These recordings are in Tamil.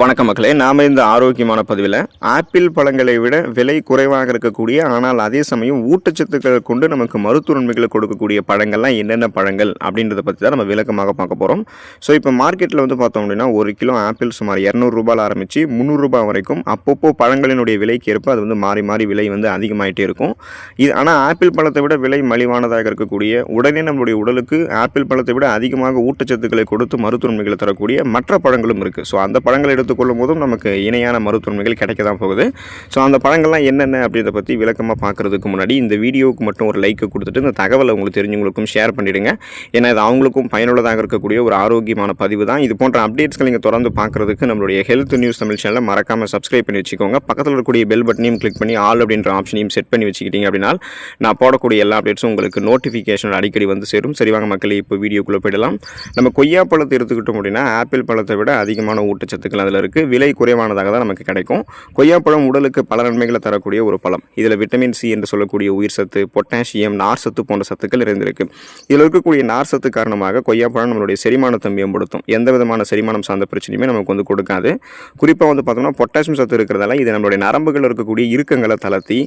வணக்கம் மக்களே, நாம் இந்த ஆரோக்கியமான பதிவில் ஆப்பிள் பழங்களை விட விலை குறைவாக இருக்கக்கூடிய ஆனால் அதே சமயம் ஊட்டச்சத்துக்களை கொண்டு நமக்கு மருத்துவ நன்மைகளை கொடுக்கக்கூடிய பழங்கள்லாம் என்னென்ன பழங்கள் அப்படின்றத பற்றி தான் நம்ம விளக்கமாக பார்க்க போகிறோம். ஸோ இப்போ மார்க்கெட்டில் வந்து பார்த்தோம் அப்படின்னா ஒரு கிலோ ஆப்பிள் சுமார் 200 ரூபாயில் ஆரம்பித்து 300 ரூபாய் வரைக்கும் அப்பப்போ பழங்களினுடைய விலைக்கு ஏற்ப அது வந்து மாறி மாறி விலை வந்து அதிகமாகிட்டே இருக்கும். இது ஆனால் ஆப்பிள் பழத்தை விட விலை மலிவானதாக இருக்கக்கூடிய உடனே நம்மளுடைய உடலுக்கு ஆப்பிள் பழத்தை விட அதிகமாக ஊட்டச்சத்துக்களை கொடுத்து மருத்துவ நன்மைகளை தரக்கூடிய மற்ற பழங்களும் இருக்குது. ஸோ அந்த பழங்களை எடுத்துக்கொள்ளும் போதும் நமக்கு இணையான மருத்துவமைகள் கிடைக்க தான் போகுது. ஸோ அந்த பழங்கள்லாம் என்னென்ன அப்படின்றத பற்றி விளக்கமாக பார்க்குறதுக்கு முன்னாடி இந்த வீடியோவுக்கு மட்டும் ஒரு லைக் கொடுத்துட்டு இந்த தகவலை உங்களுக்கு தெரிஞ்சவங்களுக்கும் ஷேர் பண்ணிவிடுங்க. ஏன்னா இது அவங்களுக்கும் பயனுள்ளதாக இருக்கக்கூடிய ஒரு ஆரோக்கியமான பதிவு தான். இது போன்ற அப்டேட்ஸ்கள் நீங்கள் தொடர்ந்து பார்க்குறதுக்கு நம்மளுடைய ஹெல்த் நியூஸ் தமிழ் சேனலை மறக்காமல் சப்ஸ்கிரைப் பண்ணி வச்சுக்கோங்க. பக்கத்தில் இருக்கக்கூடிய பெல் பட்டனையும் கிளிக் பண்ணி ஆல் அப்படின்ற ஆப்ஷனையும் செட் பண்ணி வச்சுக்கிட்டீங்க அப்படின்னா நான் போடக்கூடிய எல்லா அப்டேட்ஸும் உங்களுக்கு நோட்டிஃபிகேஷன் அடிக்கடி வந்து சேரும். சரிவாங்க மக்களே, இப்போ வீடியோக்குள்ளே போயிடலாம். நம்ம கொய்யா பழத்தை எடுத்துக்கிட்டோம் அப்படின்னா ஆப்பிள் பழத்தை விட அதிகமான ஊட்டச்சத்துக்கள் அதில் இருக்குது. விலை குறைவானதாக தான் நமக்கு கிடைக்கும். கொய்யாப்பழம் உடலுக்கு பல நன்மைகளை தரக்கூடிய ஒரு பழம். இதில் விட்டமின் சி என்று சொல்லக்கூடிய உயிர் சத்து, பொட்டாசியம், நார் சத்து போன்ற சத்துக்கள் இருந்திருக்கு. இதில் இருக்கக்கூடிய நார் சத்து காரணமாக கொய்யாப்பழம் நம்மளுடைய செரிமானத்தை மேம்படுத்தும். எந்த விதமான செரிமானம் சார்ந்த பிரச்சனையுமே நமக்கு வந்து கொடுக்காது. குறிப்பாக வந்து பார்த்தோம்னா பொட்டாசியம் சத்து இருக்கிறதால இது நம்மளுடைய நரம்புகள் இருக்கக்கூடிய இறுக்கங்களை தளர்த்தி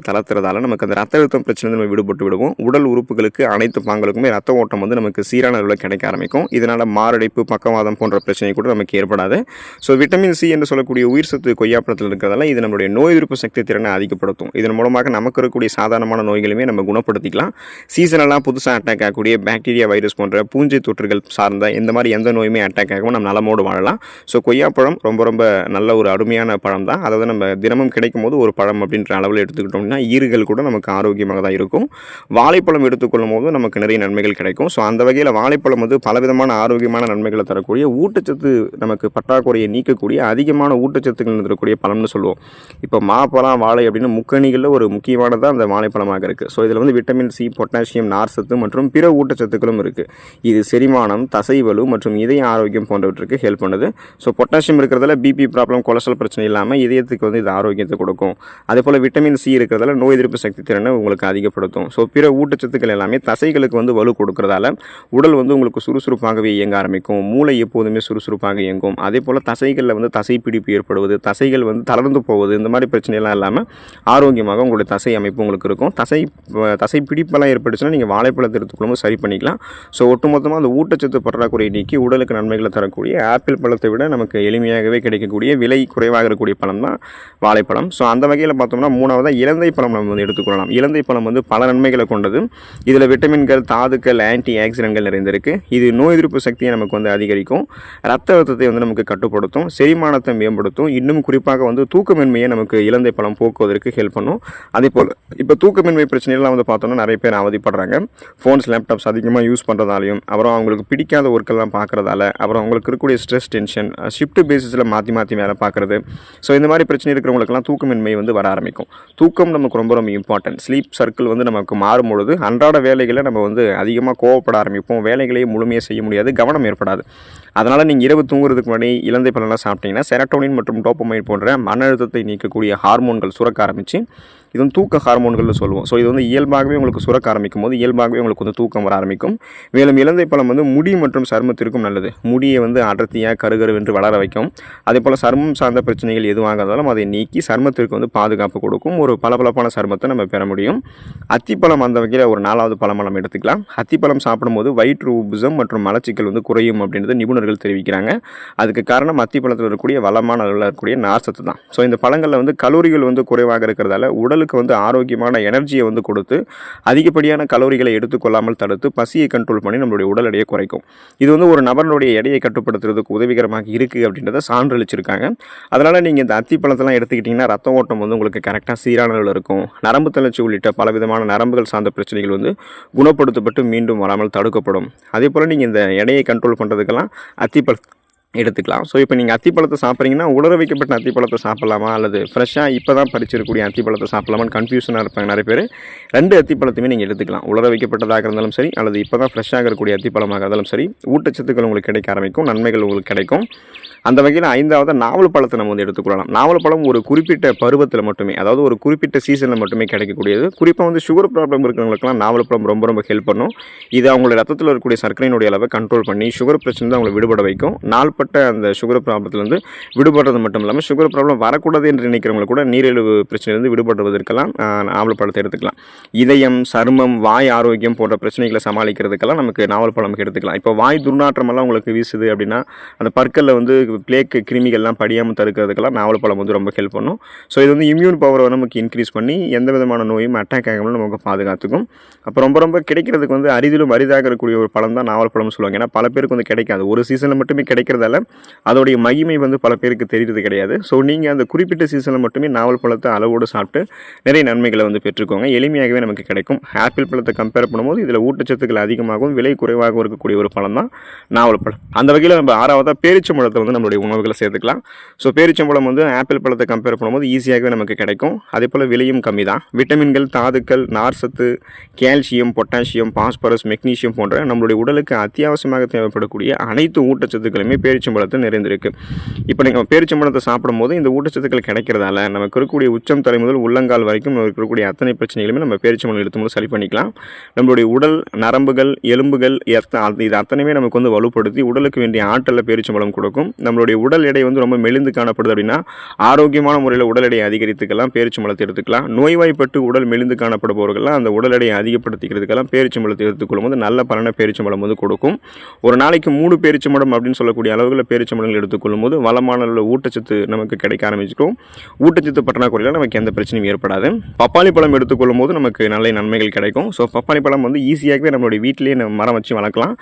தளர்த்துறதால நமக்கு அந்த ரத்த அழுத்தம் பிரச்சனை நம்ம விடுபட்டு விடுவோம். உடல் உறுப்புகளுக்கு அனைத்து பாங்களுக்குமே ரத்த ஓட்டம் வந்து நமக்கு சீரான அளவில் கிடைக்க ஆரம்பிக்கும். இதனால் மாரடைப்பு, பக்கவாதம் போன்ற பிரச்சனை கூட நமக்கு ஏற்படாது. ஸோ விட்டமின் சி என்று சொல்லக்கூடிய உயிர் சத்து கொய்யாப்பழத்தில் இருக்கிறதால இது நம்மளுடைய நோய் எதிர்ப்பு சக்தி திறனை அதிகப்படுத்தும். இதன் மூலமாக நமக்கு இருக்கக்கூடிய சாதாரணமான நோய்களுமே நம்ம குணப்படுத்திக்கலாம். சீசனெல்லாம் புதுசாக அட்டாக் ஆகக்கூடிய பாக்டீரியா, வைரஸ் போன்ற பூஞ்சை தொற்றுகள் சார்ந்த இந்த மாதிரி எந்த நோயுமே அட்டாக் ஆகாமல் நம்ம நலமோடு வாழலாம். ஸோ கொய்யாப்பழம் ரொம்ப ரொம்ப நல்ல ஒரு அருமையான பழம் தான். அதாவது நம்ம தினமும் கிடைக்கும் போது ஒரு பழம் அப்படின்ற அளவில் எடுத்துக்கிட்டோம்னா ஈறுகள் கூட நமக்கு ஆரோக்கியமாக தான் இருக்கும். வாழைப்பழம் எடுத்துக்கொள்ளும் போது நமக்கு நிறைய நன்மைகள் கிடைக்கும். ஸோ அந்த வகையில் வாழைப்பழம் வந்து பலவிதமான ஆரோக்கியமான நன்மைகளை தரக்கூடிய ஊட்டச்சத்து நமக்கு பற்றாக்குறையை நீக்கக்கூடிய அதிகமான ஊட்டச்சத்துக்கள் இருக்கக்கூடிய பழம்னு சொல்லுவோம். இப்போ மாப்பழம், வாழை அப்படின்னு முக்கணிகளில் ஒரு முக்கியமானதாக அந்த வாழைப்பழமாக இருக்குது. ஸோ இதில் வந்து விட்டமின் சி, பொட்டாசியம், நார் சத்து மற்றும் பிற ஊட்டச்சத்துக்களும் இருக்குது. இது செரிமானம், தசைவலு மற்றும் இதய ஆரோக்கியம் போன்றவற்றுக்கு ஹெல்ப் பண்ணுது. ஸோ பொட்டாசியம் இருக்கிறதால பிபி ப்ராப்ளம், கொலஸ்ட்ரால் பிரச்சனை இல்லாமல் இதயத்துக்கு வந்து இது ஆரோக்கியத்தை கொடுக்கும். அதே போல் விட்டமின் சி இருக்கிறதால நோய் எதிர்ப்பு சக்தி திறனை உங்களுக்கு அதிகப்படுத்தும். ஸோ பிற ஊட்டச்சத்துக்கள் எல்லாமே தசைகளுக்கு வந்து வலு கொடுக்கறதால உடல் வந்து உங்களுக்கு சுறுசுறுப்பாகவே இயங்க ஆரம்பிக்கும். மூளை எப்போதுமே சுறுசுறுப்பாக இயங்கும். அதே போல் தசைகளில் வந்து தசை பிடிப்பு ஏற்படுவது, தசைகள் வந்து தளர்ந்து போவது, இந்த மாதிரி பிரச்சனைலாம் இல்லாமல் ஆரோக்கியமாக உங்களுடைய தசை அமைப்பு உங்களுக்கு இருக்கும். தசை பிடிப்பெல்லாம் ஏற்பட்டுச்சுன்னா நீங்கள் வாழைப்பழத்தை எடுத்துக்கொள்ளும் சரி பண்ணிக்கலாம். ஸோ ஒட்டுமொத்தமாக அந்த ஊட்டச்சத்து பற்றாக்குறையை நீக்கி உடலுக்கு நன்மைகளை தரக்கூடிய ஆப்பிள் பழத்தை விட நமக்கு எளிமையாகவே கிடைக்கக்கூடிய விலை குறைவாக இருக்கக்கூடிய பழம் தான் வாழைப்பழம். ஸோ அந்த வகையில் பார்த்தோம்னா மூணாவதாக இலந்தை பழம் நம்ம வந்து எடுத்துக்கொள்ளலாம். இலந்தை பழம் வந்து பல நன்மைகளை கொண்டது. இதில் விட்டமின்கள், தாதுக்கள், ஆன்டி ஆக்சிடென்ட்கள் நிறைந்திருக்கு. இது நோய் எதிர்ப்பு சக்தியை நமக்கு வந்து அதிகரிக்கும். ரத்த அழுத்தத்தை வந்து நமக்கு கட்டுப்படுத்தும். செரிமானத்தை மேம்படுத்தும். இன்னும் குறிப்பாக வந்து தூக்கமின்மையை நமக்கு இலந்தை பழம் போக்குவதற்கு ஹெல்ப் பண்ணும். அதே போல் இப்போ தூக்கமின்மை பிரச்சனைலாம் வந்து பார்த்தோம்னா நிறைய பேர் அவதிப்படுறாங்க. ஃபோன்ஸ், லேப்டாப்ஸ் அதிகமாக யூஸ் பண்ணுறதாலையும், அப்புறம் அவங்களுக்கு பிடிக்காத ஒர்க்கெல்லாம் பார்க்குறதால, அப்புறம் அவங்களுக்கு இருக்கக்கூடிய ஸ்ட்ரெஸ், டென்ஷன், ஷிஃப்ட் பேசிஸில் மாற்றி வேலை பார்க்குறது. ஸோ இந்த மாதிரி பிரச்சனை இருக்கிறவங்களுக்கெல்லாம் தூக்கமின்மை வந்து வர ஆரம்பிக்கும். தூக்கம் நமக்கு ரொம்ப ரொம்ப இம்பார்ட்டன்ட். ஸ்லீப் சர்க்கிள் வந்து நமக்கு மாறும்பொழுது அன்றாட வேலைகளை நம்ம வந்து அதிகமாக கோவப்பட ஆரம்பிப்போம். வேலைகளையே முழுமையாக செய்ய முடியாது, கவனம் ஏற்படாது. அதனால் நீங்கள் இரவு தூங்குறதுக்கு முன்னாடி இலந்தை பழம்லாம் சாப்பிட்டீங்கன்னா செரட்டோனின் மற்றும் டோப்பமைன் போன்ற மன அழுத்தத்தை நீக்கக்கூடிய ஹார்மோன்கள் சுரக்க ஆரம்பித்து, இது வந்து தூக்க ஹார்மோன்கள்னு சொல்லுவோம். ஸோ இது வந்து இயல்பாகவே உங்களுக்கு சுரக்க ஆரம்பிக்கும் போது இயல்பாகவே உங்களுக்கு வந்து தூக்கம் வர ஆரம்பிக்கும். மேலும் இலந்தை பழம் வந்து முடி மற்றும் சருமத்திற்கும் நல்லது. முடியை வந்து அடர்த்தியாக கருகருவென்று வளர வைக்கும். அதே போல் சருமம் சார்ந்த பிரச்சனைகள் எதுவாக இருந்தாலும் அதை நீக்கி சருமத்திற்கு வந்து பாதுகாப்பு கொடுக்கும். ஒரு பளபளப்பான சருமத்தை நம்ம பெற முடியும். அத்திப்பழம் அந்த வகையில் ஒரு 4வது பழமாக நம்ம எடுத்துக்கலாம். அத்திப்பழம் சாப்பிடும்போது வயிற்று உப்புசம் மற்றும் மலச்சிக்கல் வந்து குறையும் அப்படின்றது நிபுணர்கள் தெரிவிக்கிறாங்க. அதுக்கு காரணம் அத்திப்பழத்தில் இருக்கக்கூடிய வளமான அளவில் இருக்கக்கூடிய நார் சத்து தான். ஸோ இந்த பழங்களில் வந்து கலோரிகள் வந்து குறைவாக இருக்கிறதால உடலுக்கு வந்து ஆரோக்கியமான எனர்ஜியை வந்து கொடுத்து அதிகப்படியான கலோரிகளை எடுத்துக்கொள்ளாமல் தடுத்து பசியை கண்ட்ரோல் பண்ணி நம்மளுடைய உடல் எடையை குறைக்கும். இது வந்து ஒரு நபருடைய எடையை கட்டுப்படுத்துறதுக்கு உதவிகரமாக இருக்குது அப்படின்றத சான்றளிச்சிருக்காங்க. அதனால் நீங்கள் இந்த அத்திப்பழத்தெல்லாம் எடுத்துக்கிட்டிங்கன்னா ரத்த ஓட்டம் வந்து உங்களுக்கு கரெக்டாக சீரான அளவில் இருக்கும். நரம்பு தளர்ச்சி உள்ளிட்ட பலவிதமான நரம்புகள் சார்ந்த பிரச்சனைகள் வந்து குணப்படுத்தப்பட்டு மீண்டும் வராமல் தடுக்கப்படும். அதே போல் நீங்கள் இந்த எடையை கண்ட்ரோல் பண்ணுறதுக்கெல்லாம் அத்திப்பழம் எடுத்துக்கலாம். ஸோ இப்போ நீங்கள் அத்திப்பழத்தை சாப்பிட்றீங்கன்னா உலர வைக்கப்பட்ட அத்திப்பழத்தை சாப்பிட்லாமா அல்லது ஃப்ரெஷ்ஷாக இப்போ தான் பறிச்சிருக்கக்கூடிய அத்திப்பழத்தை சாப்பிட்லாமான்னு கன்ஃபியூஷனாக இருப்பாங்க நிறைய பேர். 2 அத்திப்பழத்தையுமே நீங்கள் எடுத்துக்கலாம். உலர வைக்கப்பட்டதாக இருந்தாலும் சரி அல்லது இப்போ தான் ஃப்ரெஷ்ஷாக இருக்கக்கூடிய அத்திப்பழமாக இருந்தாலும் சரி ஊட்டச்சத்துக்கள் உங்களுக்கு கிடைக்க ஆரம்பிக்கும், நன்மைகள் உங்களுக்கு கிடைக்கும். அந்த வகையில் 5வது நாவல் பழத்தை நம்ம வந்து எடுத்துக்கொள்ளலாம். நாவல் பழம் ஒரு குறிப்பிட்ட பருவத்தில் மட்டுமே, அதாவது ஒரு குறிப்பிட்ட சீசனில் மட்டுமே கிடைக்கக்கூடியது. குறிப்பாக வந்து சுகர் ப்ராப்ளம் இருக்கிறவங்களுக்குலாம் நாவல் பழம் ரொம்ப ரொம்ப ஹெல்ப் பண்ணும். இது அவங்களுடைய ரத்தத்தில் இருக்கக்கூடிய சர்க்கரையினுடைய அளவை கண்ட்ரோல் பண்ணி சுகர் பிரச்சனை தான் அவங்களை விடுபட வைக்கும். நாவல் ஏற்பட்ட அந்த சுகர் ப்ராப்ளத்துலேருந்து விடுபடுறது மட்டும் இல்லாமல் சுகர் ப்ராப்ளம் வரக்கூடாது என்று நினைக்கிறவங்க கூட நீரிழிவு பிரச்சனையிலிருந்து விடுபடுவதற்கெல்லாம் நாவல் பழத்தை எடுத்துக்கலாம். இதயம், சருமம், வாய் ஆரோக்கியம் போன்ற பிரச்சனைகளை சமாளிக்கிறதுக்கெல்லாம் நமக்கு நாவல் பழம் எடுத்துக்கலாம். இப்போ வாய் துர்நாற்றமெல்லாம் உங்களுக்கு வீசுது அப்படின்னா அந்த பற்களில் வந்து பிளேக் கிருமிகள்லாம் படியாமல் தடுக்கிறதுக்கெல்லாம் நாவல் பழம் வந்து ரொம்ப ஹெல்ப் பண்ணும். ஸோ இது வந்து இம்யூன் பவரை நமக்கு இன்க்ரீஸ் பண்ணி எந்த விதமான நோயும் அட்டாக் ஆகாமல் நமக்கு பாதுகாத்துக்கும். அப்போ ரொம்ப ரொம்ப கிடைக்கிறதுக்கு வந்து அரிதிலும் அரிதாக இருக்கக்கூடிய ஒரு பழம் தான் நாவல் பழம்னு சொல்லுவாங்க. ஏன்னா பல பேருக்கு வந்து கிடைக்காது, ஒரு சீசனில் மட்டுமே கிடைக்கிறதால அதோடைய மகிமை வந்து பல பேருக்கு தெரிகிறது கிடையாது. ஸோ நீங்கள் அந்த குறிப்பிட்ட சீசனில் மட்டுமே நாவல் பழத்தை அளவோடு சாப்பிட்டு நிறைய நன்மைகளை வந்து பெற்றுக்கோங்க. எளிமையாகவே நமக்கு கிடைக்கும். ஆப்பிள் பழத்தை கம்பேர் பண்ணும்போது இதில் ஊட்டச்சத்துக்கள் அதிகமாகவும் விலை குறைவாகவும் இருக்கக்கூடிய ஒரு பழம் தான் நாவல் பழம். அந்த வகையில் நம்ம 6வதாக பேரிச்சம்பழத்தை வந்து நம்மளுடைய உணவுகளை சேர்த்துக்கலாம். ஸோ பேரிச்சம்பழம் வந்து ஆப்பிள் பழத்தை கம்பேர் பண்ணும்போது ஈஸியாகவே நமக்கு கிடைக்கும். அதே போல் விலையும் கம்மி தான். விட்டமின்கள், தாதுக்கள், நார்சத்து, கால்சியம், பொட்டாசியம், பாஸ்பரஸ், மெக்னீசியம் போன்ற நம்மளுடைய உடலுக்கு அத்தியாவசியமாக தேவைப்படக்கூடிய அனைத்து ஊட்டச்சத்துக்களுமே பேரிச்சம்பழத்தில் நிறைந்திருக்கு. இப்போ நீங்கள் பேரிச்சம்பழத்தை சாப்பிடும்போது இந்த ஊட்டச்சத்துக்கள் கிடைக்கிறதால நமக்கு இருக்கக்கூடிய உச்சம் தலை முதல் உள்ளங்கால் வரைக்கும் நமக்கு இருக்கக்கூடிய அத்தனை பிரச்சனைகளுமே நம்ம பேரிச்சம்பழம் எடுத்தும்போது சரி பண்ணிக்கலாம். நம்மளுடைய உடல் நரம்புகள், எலும்புகள் இது அத்தனையுமே நமக்கு வந்து வலுப்படுத்தி உடலுக்கு வேண்டிய ஆற்றலை பேரிச்சம்பழம் கொடுக்கும். நம்மளுடைய உடல் எடை வந்து ரொம்ப மெலிந்து காணப்படுது அப்படின்னா ஆரோக்கியமான முறையில் உடல் எடையை அதிகரித்துக்கலாம் பேரிச்சம்பழத்தை எடுத்துக்கலாம். நோய்வாய்ப்பட்டு உடல் மெலிந்து காணப்படுபவர்கள்லாம் அந்த உடல் எடையை அதிகப்படுத்திக்கிறதுக்கெல்லாம் பேரிச்சம்பழத்தை எடுத்துக்கொள்ளும் போது நல்ல பலனை பேரிச்சம்பழம் வந்து கொடுக்கும். ஒரு நாளைக்கு 3 பேரிச்சம்பழம் அப்படின்னு சொல்லக்கூடிய அளவுகளில் பேரிச்சம்பழங்கள் எடுத்துக்கொள்ளும் போது வளமான ஊட்டச்சத்து நமக்கு கிடைக்க ஆரம்பிச்சிடும். ஊட்டச்சத்து பற்றாக்குறையில் நமக்கு எந்த பிரச்சனையும் ஏற்படாது. பப்பாளி பழம் எடுத்துக்கொள்ளும் போது நமக்கு நல்ல நன்மைகள் கிடைக்கும். ஸோ பப்பாளி பழம் வந்து ஈஸியாகவே நம்மளுடைய வீட்டிலேயே நம்ம மரம் வச்சு வளர்க்கலாம்.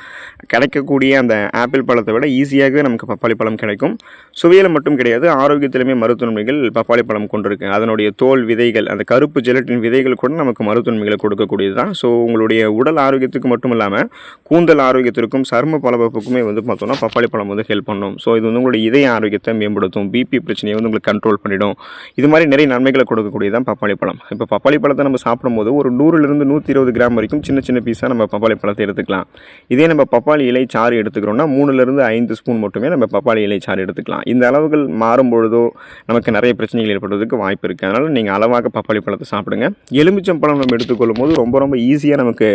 கிடைக்கக்கூடிய அந்த ஆப்பிள் பழத்தை விட ஈஸியாகவே நமக்கு பப்பாளி பழம் கிடைக்கும். சுவையில் மட்டும் கிடையாது, ஆரோக்கியத்திலுமே மருத்துவன்மைகள் பப்பாளி பழம் கொண்டிருக்கு. அதனுடைய தோல், விதைகள், அந்த கருப்பு ஜெலட்டின் விதைகள் கூட நமக்கு மருத்துவன்மைகளை கொடுக்கக்கூடியது தான். ஸோ உங்களுடைய உடல் ஆரோக்கியத்துக்கு மட்டும் இல்லாமல் கூந்தல் ஆரோக்கியத்திற்கும் சரும பளபளப்புக்குமே வந்து பார்த்தோம்னா பப்பாளி பழம் வந்து ஹெல்ப் பண்ணும். ஸோ இது வந்து உங்களுடைய இதய ஆரோக்கியத்தை மேம்படுத்தும், பிபி பிரச்சனையை வந்து உங்களுக்கு கண்ட்ரோல் பண்ணிடும். இது மாதிரி நிறைய நன்மைகளை கொடுக்கக்கூடியதான் பப்பாளி பழம். இப்போ பப்பாளி பழத்தை நம்ம சாப்பிடும்போது ஒரு 100லிருந்து 120 கிராம் வரைக்கும் சின்ன சின்ன பீஸாக நம்ம பப்பாளி பழத்தை எடுத்துக்கலாம். இதே நம்ம பப்பாளி இலை சாறு எடுத்துக்கிறோம்னா 3லிருந்து 5 ஸ்பூன் மட்டுமே நம்ம பப்பாளி இலை சாறு எடுத்துக்கலாம். இந்த அளவுகள் மாறும் பொழுதோ நமக்கு நிறைய பிரச்சனைகள் ஏற்படுறதுக்கு வாய்ப்பு இருக்குது. அதனால் நீங்கள் அளவாக பப்பாளி பழத்தை சாப்பிடுங்க. எலுமிச்சம் பழம் நம்ம எடுத்துக்கொள்ளும் போது ரொம்ப ரொம்ப ஈஸியாக நமக்கு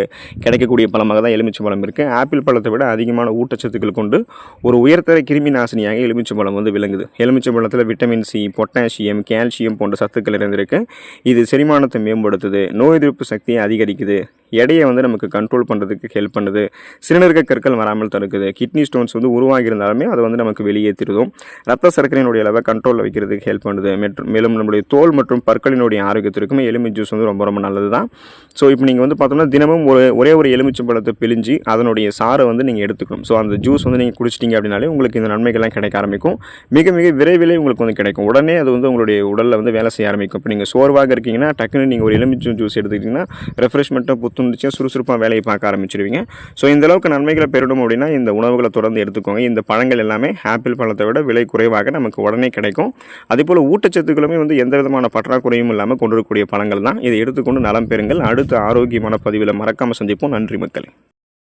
கிடைக்கக்கூடிய பழமாக தான் எலுமிச்சம் பழம் இருக்குது. ஆப்பிள் பழத்தை விட அதிகமான ஊட்டச்சத்துக்கள் கொண்டு ஒரு உயர்தர கிருமி நாசினியாக எலுமிச்சம் பழம் வந்து விளங்குது. எலுமிச்சம் பழத்தில் விட்டமின் சி, பொட்டாசியம், கால்சியம் போன்ற சத்துக்கள் இருந்திருக்கு. இது செரிமானத்தை மேம்படுத்துது, நோய் எதிர்ப்பு சக்தியை அதிகரிக்குது, எடையை வந்து நமக்கு கண்ட்ரோல் பண்ணுறதுக்கு ஹெல்ப் பண்ணுது, சிறுநீரக கற்கள் வராமல் தடுக்குது, கிட்னி ஸ்டோன்ஸ் வந்து உருவாகி இருந்தாலுமே அதை வந்து நமக்கு வெளியேற்றிடுதும், ரத்த சர்க்கரையினுடைய அளவை கண்ட்ரோலில் வைக்கிறதுக்கு ஹெல்ப் பண்ணுது. மேலும் நம்மளுடைய தோல் மற்றும் பற்களினுடைய ஆரோக்கியத்திற்குமே எலுமிச்சை ஜூஸ் வந்து ரொம்ப ரொம்ப நல்லது தான். ஸோ இப்போ நீங்கள் வந்து பார்த்தோம்னா தினமும் ஒரே ஒரு எலுமிச்சை பழத்தை பிழிஞ்சு அதனுடைய சாறை வந்து நீங்கள் எடுத்துக்கணும். ஸோ அந்த ஜூஸ் வந்து நீங்கள் குடிச்சிட்டிங்க அப்படின்னாலே உங்களுக்கு இந்த நன்மைகள்லாம் கிடைக்க ஆரம்பிக்கும். மிக மிக விரைவிலே உங்களுக்கு வந்து கிடைக்கும். உடனே அது வந்து உங்களுடைய உடலில் வந்து வேலை செய்ய ஆரம்பிக்கும். இப்போ நீங்கள் சோர்வாக இருக்கீங்கன்னா டக்குன்னு நீங்கள் ஒரு எலுமிச்சை ஜூஸ் எடுத்துக்கிட்டிங்கன்னா ரெஃப்ரெஷ்மெண்ட்டாக புத்துணர்ச்சியாக சுறுசுறுப்பாக வேலையை பார்க்க ஆரம்பிச்சிருவீங்க. ஸோ இந்த அளவுக்கு நன்மைகளை பெறணும் அப்படின்னா இந்த உணவுகளை தொடர்ந்து எடுத்துக்கோங்க. இந்த பழங்கள் எல்லாமே ஆப்பிள் பழத்தை விட விலை குறைவாக நமக்கு உடனே கிடைக்கும். அதேபோல் ஊட்டச்சத்துக்களுமே வந்து எந்த விதமான பற்றாக்குறையும் இல்லாமல் கொண்டிருக்கக்கூடிய பழங்கள் தான். இதை எடுத்துக்கொண்டு நலம் பெறுங்கள். அடுத்த ஆரோக்கியமான பதிவில் மறக்காமல் சந்திப்போம். நன்றி மக்களே.